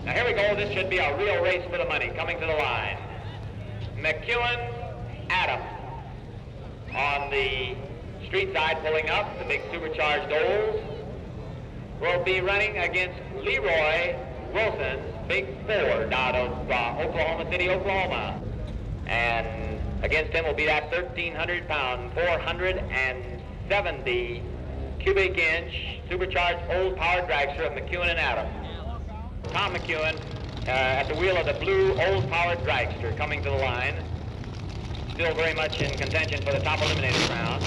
Now here we go. This should be a real race for the money. Coming to the line, McEwen, Adams on the street side pulling up. The big supercharged Olds will be running against Leroy Wilson's big Ford out of Oklahoma City, Oklahoma. And against him will be that 1,300-pound, 470 cubic inch supercharged old powered dragster of McEwen and Adams. Tom McEwen at the wheel of the blue old powered dragster coming to the line. Still very much in contention for the top eliminated round.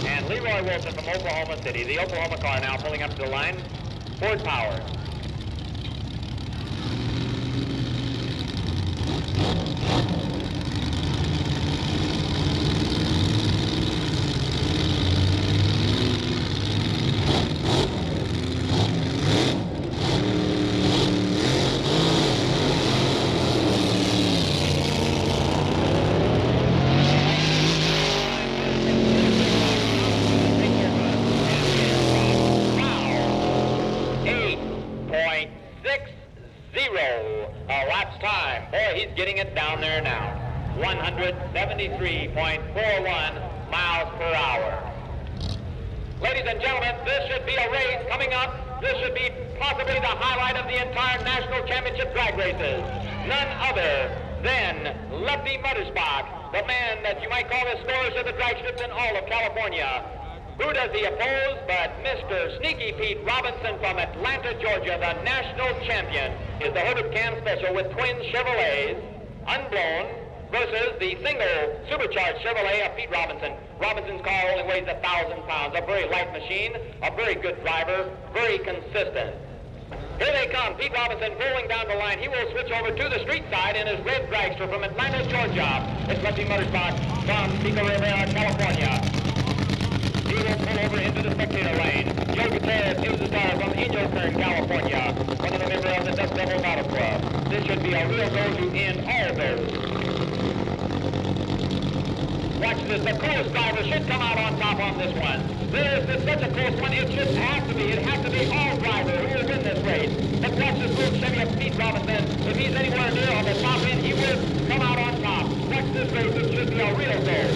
And Leroy Wilson from Oklahoma City, the Oklahoma car now pulling up to the line, Ford powered. Getting it down there now. 173.41 miles per hour. Ladies and gentlemen, this should be a race coming up. This should be possibly the highlight of the entire national championship drag races. None other than Lefty Muttersbach, the man that you might call the scourge of the drag strips in all of California. Who does he oppose but Mr. Sneaky Pete Robinson from Atlanta, Georgia, the national champion, is the Herbert Cam Special with twin Chevrolets, unblown, versus the single supercharged Chevrolet of Pete Robinson. Robinson's car only weighs 1,000 pounds, a very light machine, a very good driver, very consistent. Here they come, Pete Robinson rolling down the line. He will switch over to the street side in his red dragster from Atlanta, Georgia. It's Lefty Muttersbach from Pico Rivera, California. He will pull over into the spectator lane. Joe Gutierrez is the star from Angel Kern, California, one of the members of the Dust Devils Auto Club. This should be a real go to end all those. Watch this. The coolest driver should come out on top on this one. This is such a close one. It should have to be. It has to be all driver who will win this race. But watch this little Chevy of Pete Robinson. If he's anywhere near on the top end, he will come out on top. Watch this race. It should be a real go.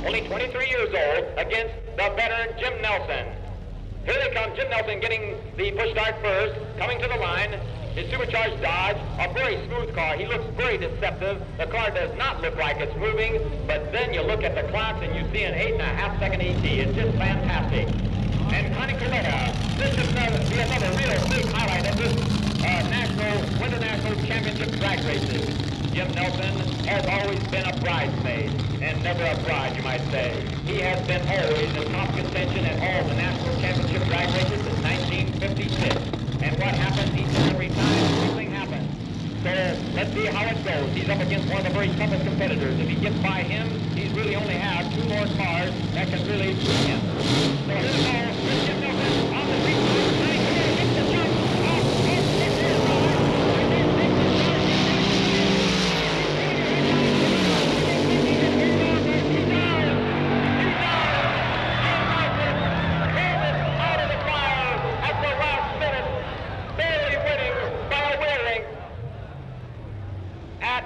Only 23 years old, against the veteran Jim Nelson. Here they come, Jim Nelson getting the push start first, coming to the line. His supercharged Dodge, a very smooth car. He looks very deceptive. The car does not look like it's moving, but then you look at the clocks and you see an 8.5 second ET. It's just fantastic. And Connie Coletta, this is be another real big highlight of this Winternationals Championship drag races. Jim Nelson has always been a bridesmaid, and never a bride, you might say. He has been always in top contention at all the national championship drag races since 1956. And what happens each and every time? Something happens. So let's see how it goes. He's up against one of the very toughest competitors. If he gets by him, he's really only have two more cars that can really beat him. So here we go. Jim Nelson on the street side. Gets the jump. At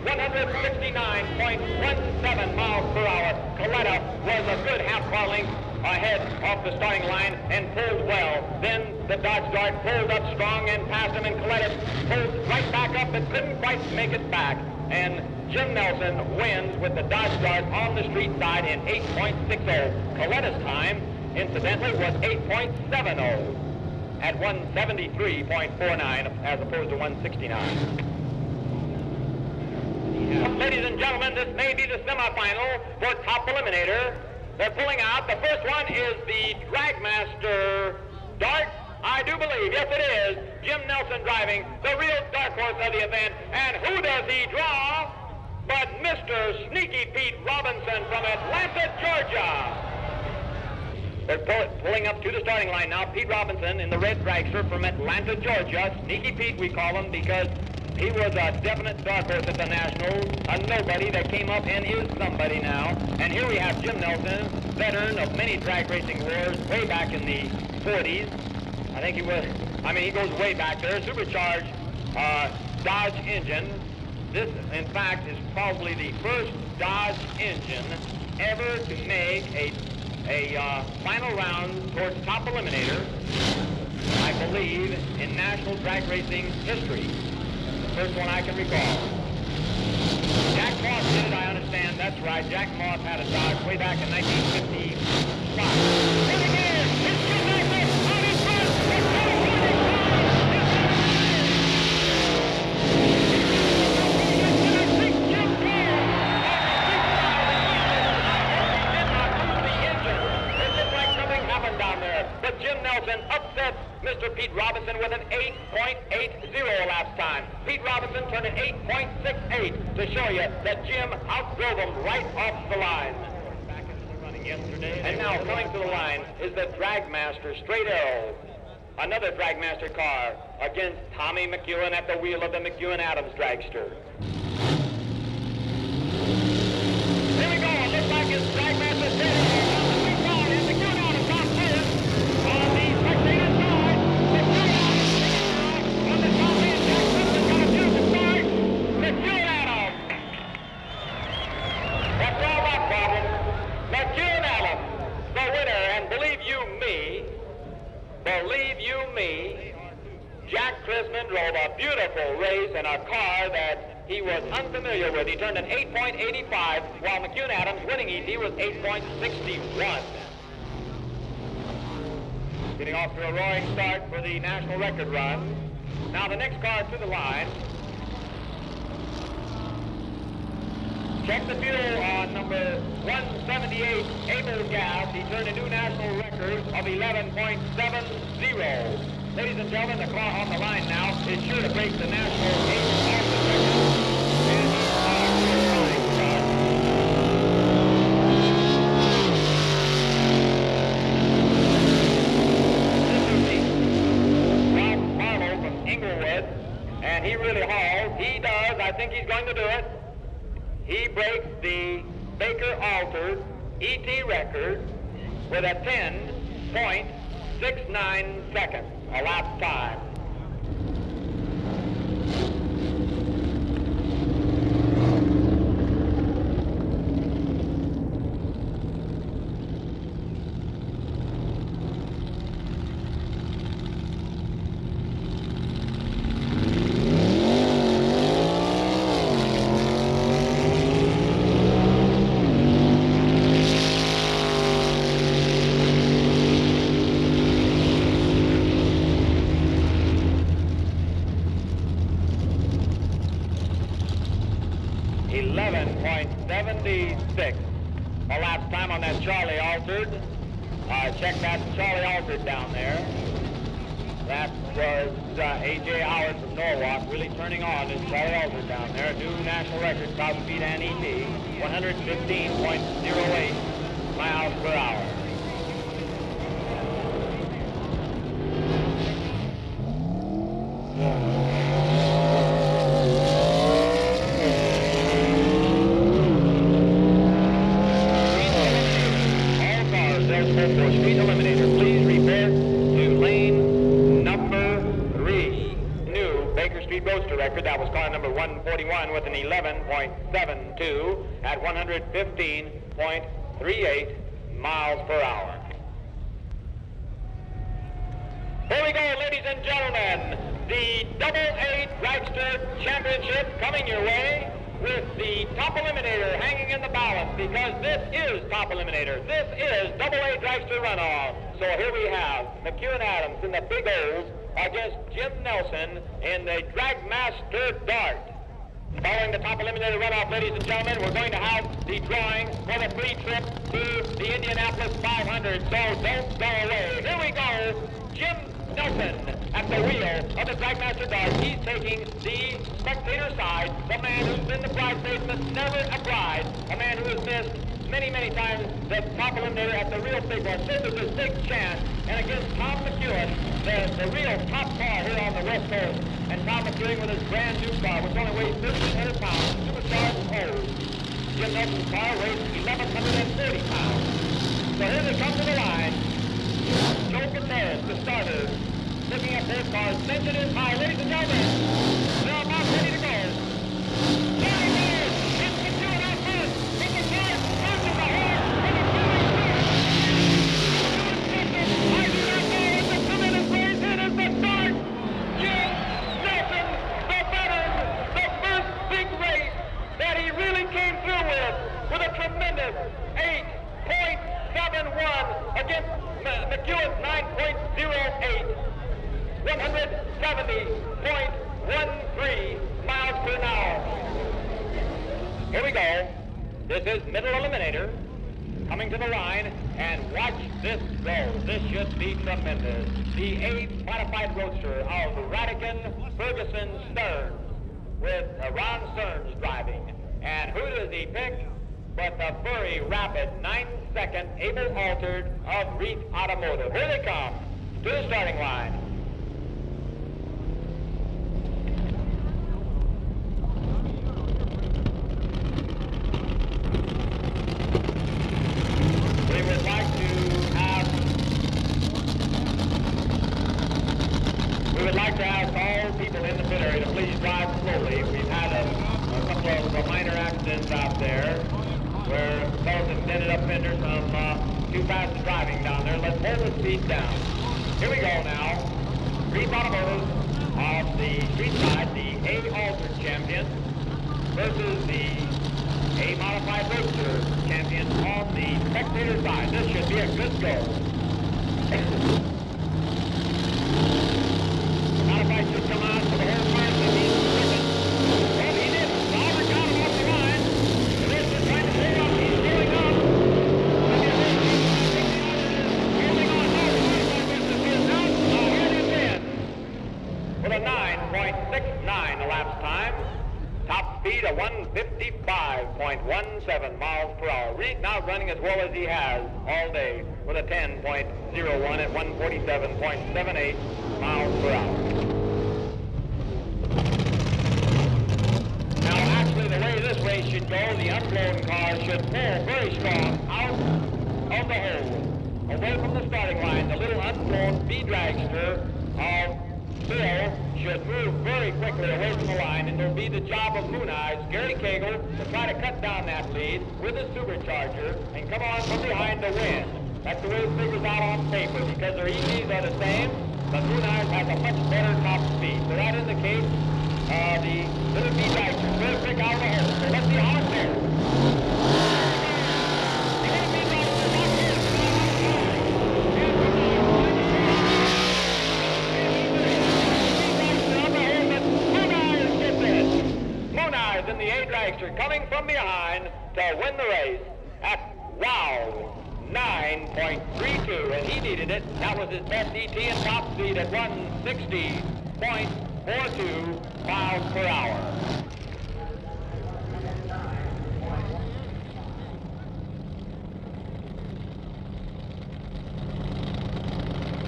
169.17 miles per hour. Coletta was a good half car length ahead off the starting line and pulled well. Then the Dodge Dart pulled up strong and passed him, and Coletta pulled right back up but couldn't quite make it back. And Jim Nelson wins with the Dodge Dart on the street side in 8.60. Coletta's time, incidentally, was 8.70 at 173.49 as opposed to 169. Ladies and gentlemen, this may be the semifinal for top eliminator. They're pulling out. The first one is the Dragmaster Dart, I do believe, yes it is, Jim Nelson driving, the real dark horse of the event. And who does he draw but Mr. Sneaky Pete Robinson from Atlanta, Georgia. They're pulling up to the starting line now. Pete Robinson in the red dragster from Atlanta, Georgia. Sneaky Pete, we call him, because he was a definite dark horse at the Nationals, a nobody that came up and is somebody now. And here we have Jim Nelson, veteran of many drag racing wars, way back in the 40s. I think he was, he goes way back there. Supercharged Dodge engine. This, in fact, is probably the first Dodge engine ever to make a final round towards top eliminator, I believe, in national drag racing history. The first one I can recall. Jack Moss did it, I understand. That's right. Jack Moss had a Dodge way back in 1955. Here it is! It's Jim Nelson out in front! It's But Jim Nelson upsets Mr. Pete Robinson with an 8.80 last time. Pete Robinson turned an 8.68 to show you that Jim outdrove him right off the line. Back into the running yesterday. And now coming to the line is the Dragmaster Straight Arrow. Another Dragmaster car against Tommy McEwen at the wheel of the McEwen-Adams dragster. Here we go. It looks like it's Dragmaster Straight Arrow. Believe you me, Jack Chrisman drove a beautiful race in a car that he was unfamiliar with. He turned an 8.85, while McEwen-Adams' winning ET was 8.61. Getting off to a roaring start for the national record run. Now the next car to the line. Check the fuel on number 178, Able Gas. He turned a new national record of 11.70. Ladies and gentlemen, the car on the line now is sure to break the national Able Gas record. And he's trying to start. This is the Rob Marlowe from Inglewood, and he really hauls. He does. I think he's going to do it. He breaks the Baker-altered ET record with a 10.69 seconds elapsed time. Elapsed time on that Charlie altered. Check that Charlie altered down there. That was A.J. Howard from Norwalk really turning on his Charlie altered down there. New national record, top speed and ET, 115.08 miles per hour. Street eliminator, please repair to lane number 3. New Baker Street Roadster record. That was car number 141 with an 11.72 at 115.38 miles per hour. Here we go, ladies and gentlemen. The AA Dragster Championship coming your way, with the top eliminator hanging in the balance, because this is top eliminator. This is AA Dragster runoff. So here we have McEwen-Adams in the big O's against Jim Nelson in the Dragmaster Dart. Following the top eliminator runoff, ladies and gentlemen, we're going to have the drawing for the free trip to the Indianapolis 500. So don't go away. Here we go. Jim Nelson at the wheel of the Dragmaster Dart. He's taking the spectator side, the man who's been the bride face but never a bride, a man who has missed many, many times the top eliminator at the real big one. This is his big chance. And against Tom McEwen, the real top car here on the West Coast. And Tom McEwen with his brand new car, which only weighs 1,500 pounds, supercharged old. Jim Nelson's car weighs 1,130 pounds. So here they come to the line. Joe Gutierrez, the starter, looking at both cars. Benson is high. Ladies and gentlemen, they're about ready to go. There he goes. It's McEwen out first. It's the car. Punches the horse. And it's going through. I do not know what the tremendous race in is the start. Jim Nelson, the veteran, the first big race that he really came through with a tremendous 8.71 against McEwen's 9.08, 170.13 miles per hour. Here we go. This is middle eliminator coming to the line, and watch this go. This should be tremendous. The 8 modified roadster of Radican Borgeson Stearns with Ron Stearns driving. And who does he pick? But the very rapid 9-second Able Altered of Reef Automotive. Here they come to the starting line. We would like to ask all people in the pit area to please drive slowly. We've had a couple of minor accidents out there where fellows have ended up fenders from too fast driving down there. Let's hold the speed down. Here we go now. Griff Automotive on the street side, the A Altered champion versus the A Modified Roadster champion on the spectator side. This should be a good go. Modified should come out for the whole first and he's second. Well, he did. Sauber got him off the line. This is trying to stay up. He's stealing up. Holding on. Here it is in. With a 9.69 elapsed time. Top speed of 155.17 miles per hour. Reed not running as well as he has all day with a 10.01 at 147.78 miles per hour. Now, actually, the way this race should go, the unblown car should pull very strong out of the hole, away from the starting line. The little unblown B-dragster of Bill should move very quickly away from the line, and it'll be the job of Moon Eyes, Gary Cagle, to try to cut down that lead with a supercharger and come on from behind to win. That's the way it figures out on paper, because their EVs are the same, but Moon Eyes has a much better top speed. So that indicates the little B-dragster is very quick out of the hole. So let's see how it goes. In the A-dragster coming from behind to win the race at, wow, 9.32, and he needed it. That was his best ET and top speed at 160.42 miles per hour.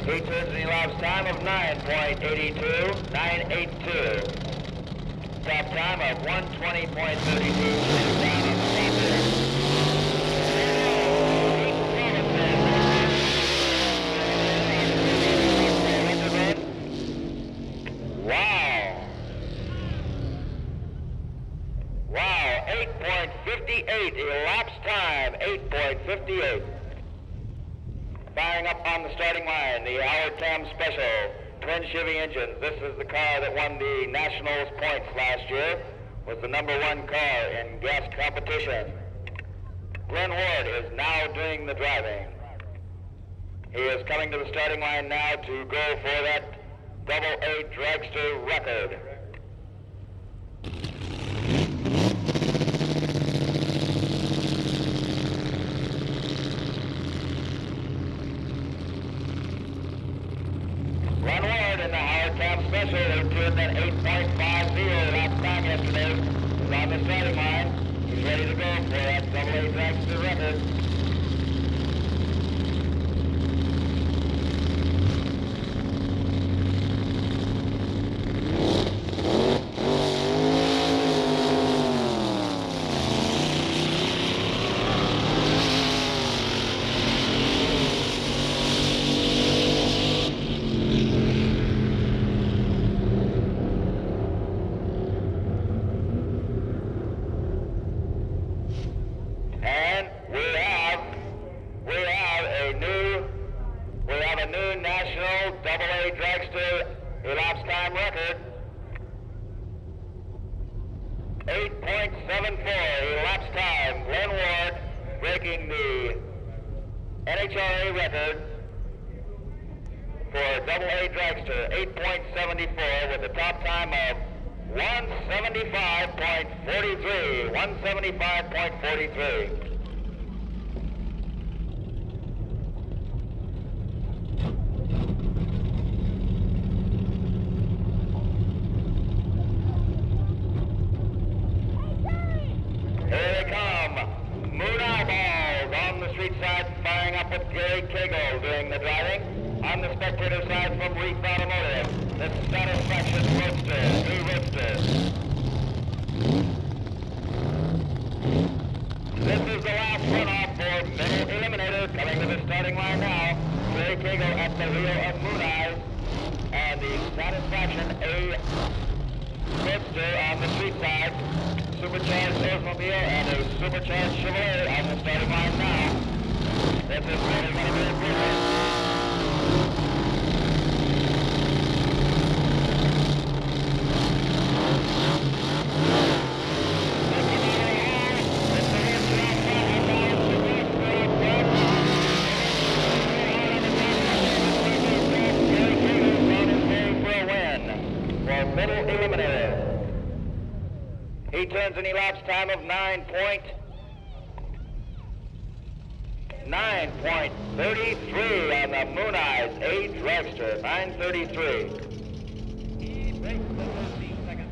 He turns the elapsed time of 9.82. Top time of 120.32. Down on the top there. Wow. Wow, 8.58 elapsed time, 8.58. Firing up on the starting line, the Howard Tam Special. Twin Chevy engines. This is the car that won the Nationals points last year. Was the #1 car in gas competition. Glenn Ward is now doing the driving. He is coming to the starting line now to go for that AA dragster record. Ron Cam Special, who turned at 8.50 last time yesterday, is on the starting line. He's ready to go for that AA dragster record. National AA dragster elapsed time record. 8.74 elapsed time. Glenn Ward breaking the NHRA record for AA dragster. 8.74 with a top time of 175.43. 175.43. Doing the driving. On the spectator side from Reef Automotive, the Satisfaction Roadster, new Roadster. This is the last runoff for Middle Eliminator, coming to the starting line now. Jerry Cagle at the wheel of Moon Eyes, and the Satisfaction A Roadster on the street side. Supercharged Oldsmobile and a supercharged Chevrolet on the starting line now. This is really going to be a good one. For Middle Eliminator. He turns an elapsed time of 9.33 on the Moon Eyes A dragster. 9:33. He breaks the 13-second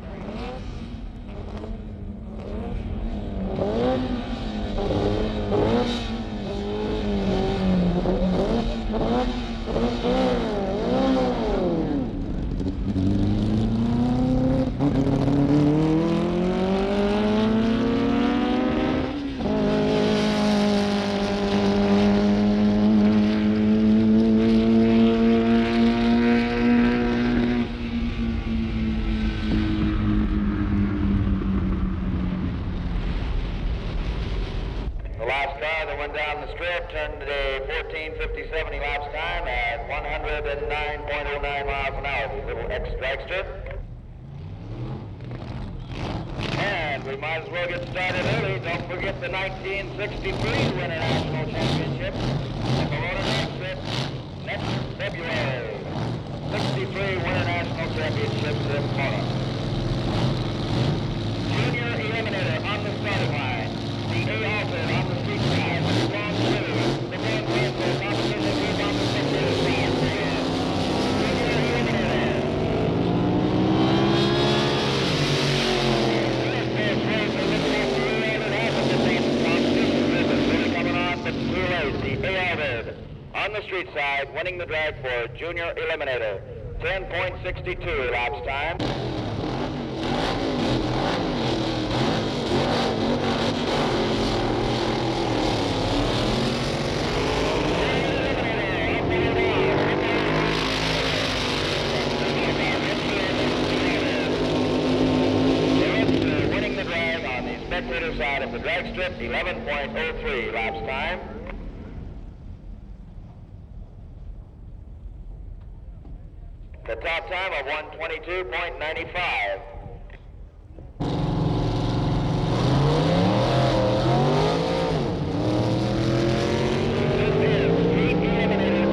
down the strip, turned a 14:57 elapsed time at 109.09 miles an hour. The little X-dragster. And we might as well get started early. Don't forget the 1963 Winternational Championship at the Road Trip next February. 63 Winternational Championships in Florida. Junior Eliminator on the starting line. The A Alfred on the street side. On the street side, winning the drag for Junior Eliminator. 10.62 elapsed time. Winning the drag on the spectator side of the drag strip. 11.03 elapsed time. The top time of 122.95. This is Street Eliminator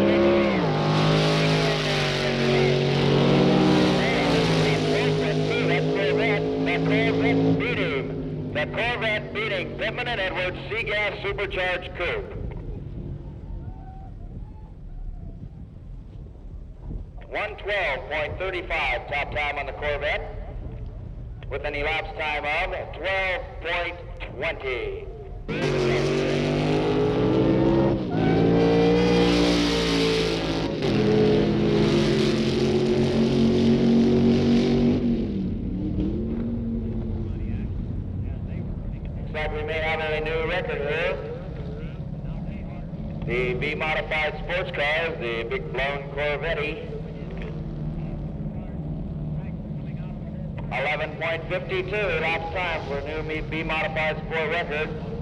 The Corvette beating Pittman and Edwards C-Gas Supercharged Coupe. 112.35 top time on the Corvette, with an elapsed time of 12.20. Looks like we may have a new record here. The B-modified sports cars, the big blown Corvette. 11.52 elapsed time for a new B-modified sport record.